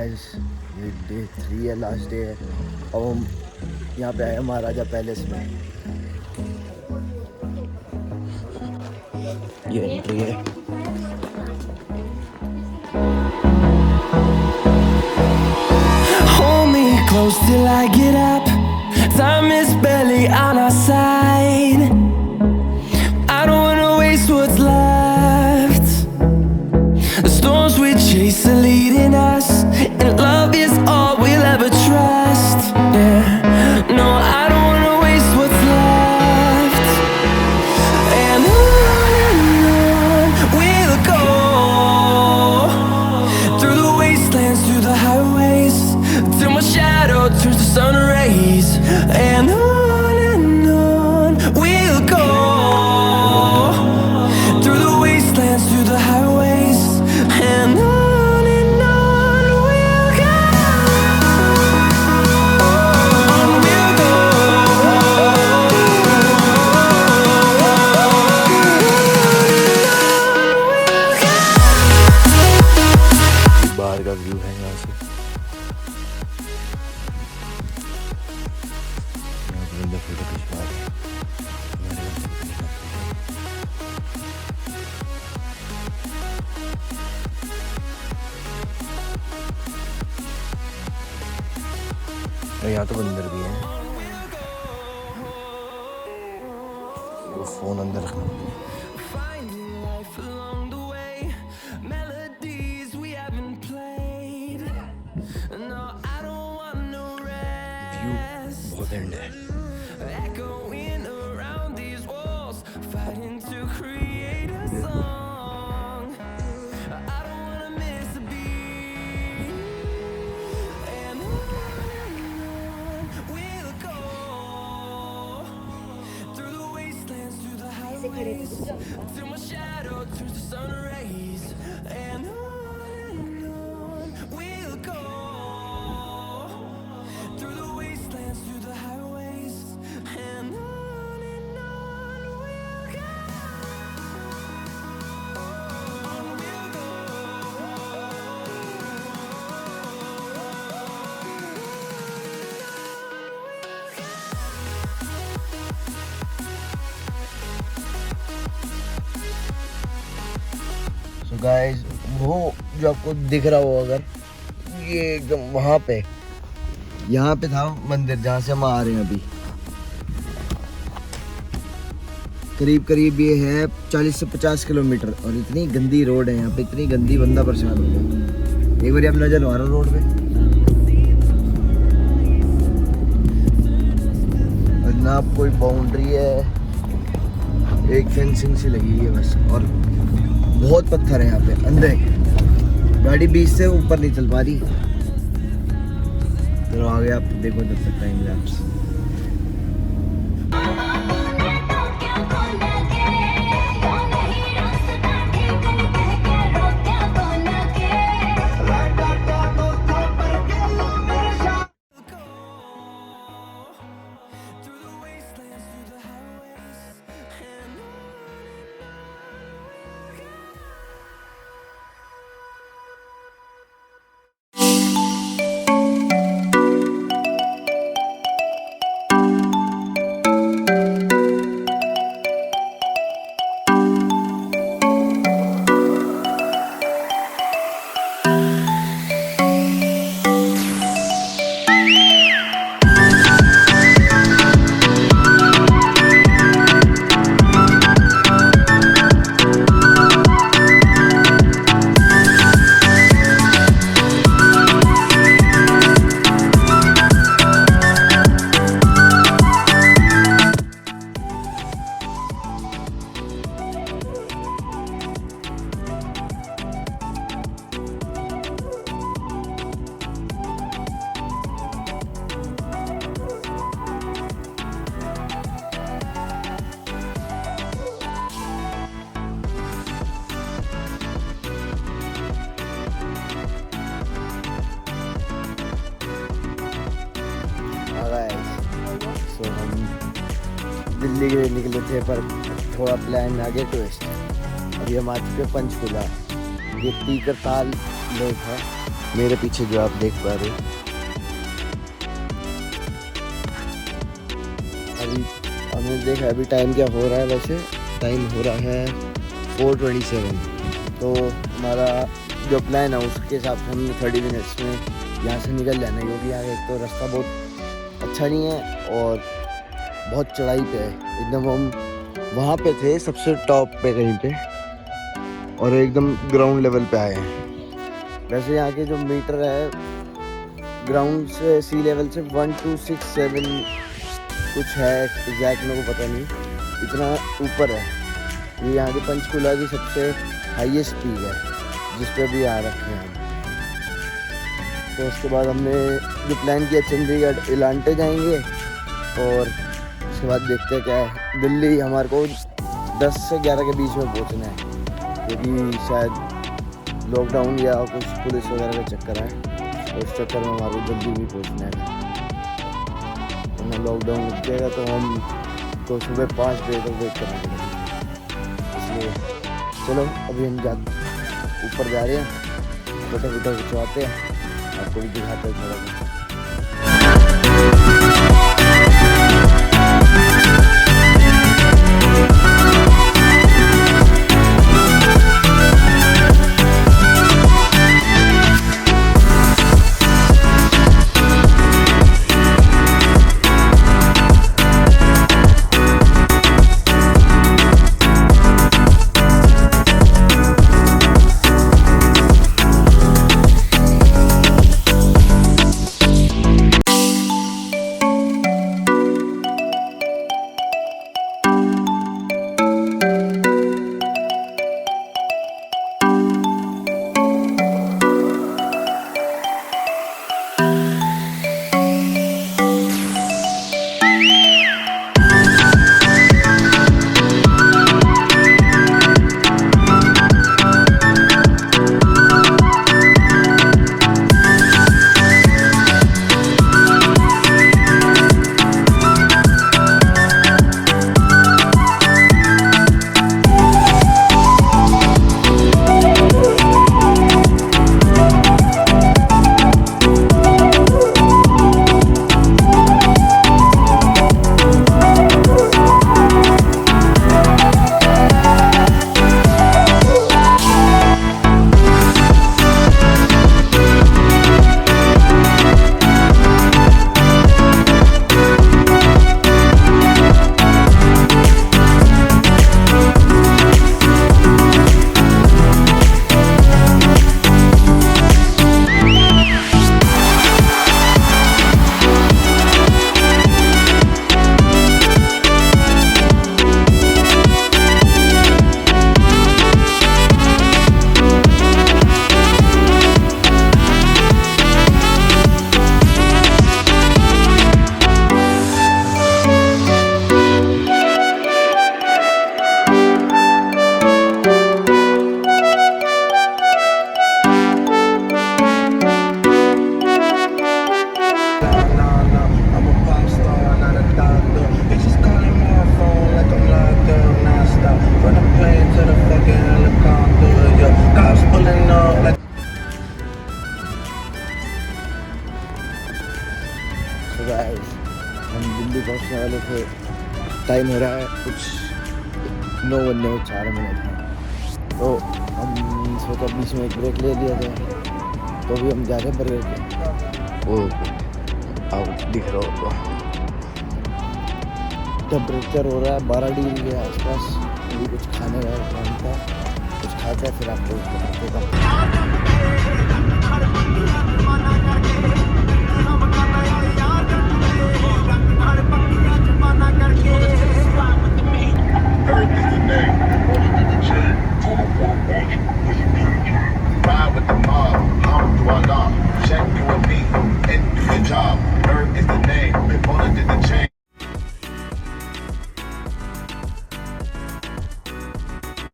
Guys, ये day 3 है, last day है। अब हम यहाँ पे आए महाराजा पैलेस में। ये एंट्री है। Hold me close till I get up. Time is barely on our side. I don't wanna waste what's left. The storms we chase are leading us, and love is all we'll ever trust. Yeah, no, I don't wanna waste what's left. And on we'll go, through the wastelands, through the highways, till my shadow turns to sun rays. And on we'll go, through the wastelands, through the highways, and on we'll go. On we'll go. बाहर का view है यहाँ से। यहाँ पे बंदा photo खिंचवा रहे हैं। और यहाँ तो बंदर भी हैं। वो फोन अंदर रखना। Finding life along the way, melodies we haven't played. No, I don't want no view rest. बहुत एंड है। Echoing around these walls, fighting to create a song. I don't wanna miss a beat. And on we'll go, through the wastelands, through the highways, till my shadow turns to sun rays. And on we'll go, through the wastelands, through the highways, and on we'll go. On we'll go. So guys, वो जो आपको दिख रहा हो, अगर ये एकदम वहाँ पे, यहाँ पे था मंदिर जहाँ से हम आ रहे हैं अभी। करीब करीब ये है 40 से 50 किलोमीटर, और इतनी गंदी रोड है यहाँ पे, इतनी गंदी, बंदा परेशान हो गया। एक बार आप नजर मारो रोड पे, और ना कोई बाउंड्री है, एक फेंसिंग सी लगी हुई है बस, और बहुत पत्थर है यहाँ पे अंदर। गाड़ी बीच से ऊपर नहीं चल पा रही। चलो आगे आप देखो जब तक time lapse. Through the wastelands, through the highways, and on Delhi के लिए निकले थे, पर थोड़ा प्लान आगे ट्विस्ट। अभी हम आ चुके पंचकुला। ये तीकर ताल लेक है। मेरे पीछे जो आप देख पा रहे हो, अभी हमने देखा अभी टाइम क्या हो रहा है। वैसे टाइम हो रहा है 4:27। तो हमारा जो प्लान है उसके हिसाब से हमने 30 मिनट्स में यहाँ से निकल जाना है, क्योंकि यहाँ एक तो रास्ता बहुत अच्छा नहीं है और बहुत चढ़ाई पे है एकदम। हम वहाँ पे थे सबसे टॉप पे कहीं पे, और एकदम ग्राउंड लेवल पे आए हैं। वैसे यहाँ के जो मीटर है ग्राउंड से सी लेवल से 1267 कुछ है, एग्जैक्ट मेरे को पता नहीं, इतना ऊपर है। ये यहाँ की पंचकुला की सबसे हाईएस्ट पीक है जिस पे भी आ रखे हैं हम। तो उसके बाद हमने जो प्लान किया चंडीगढ़ इलांटे जाएंगे, और उसके बाद देखते हैं क्या है। दिल्ली हमारे को 10 से 11 के बीच में पहुँचना है, क्योंकि शायद लॉकडाउन या कुछ पुलिस वगैरह का चक्कर है, तो उस चक्कर में हमारे को जल्दी भी पहुँचना है। लॉकडाउन रुक जाएगा तो हम तो सुबह 5 बजे तक वेट करना पड़ेगा। इसलिए चलो अभी हम ऊपर जा रहे हैं, फोटो वोटो खिंचवाते हैं, आपको भी दिखाते हैं थोड़ा। हम दिल्ली पहुंचने वाले थे, टाइम हो रहा है कुछ 9:04 है। तो हम सोचा बीच में एक ब्रेक ले लिया जाए, तो अभी हम जा रहे हैं बर्गर के। ओ आओ दिख रहा हो, टेम्परेचर हो रहा है 12 डिग्री के आसपास। अभी कुछ खाने का काम था, कुछ खाते हैं फिर आपको बताते हैं।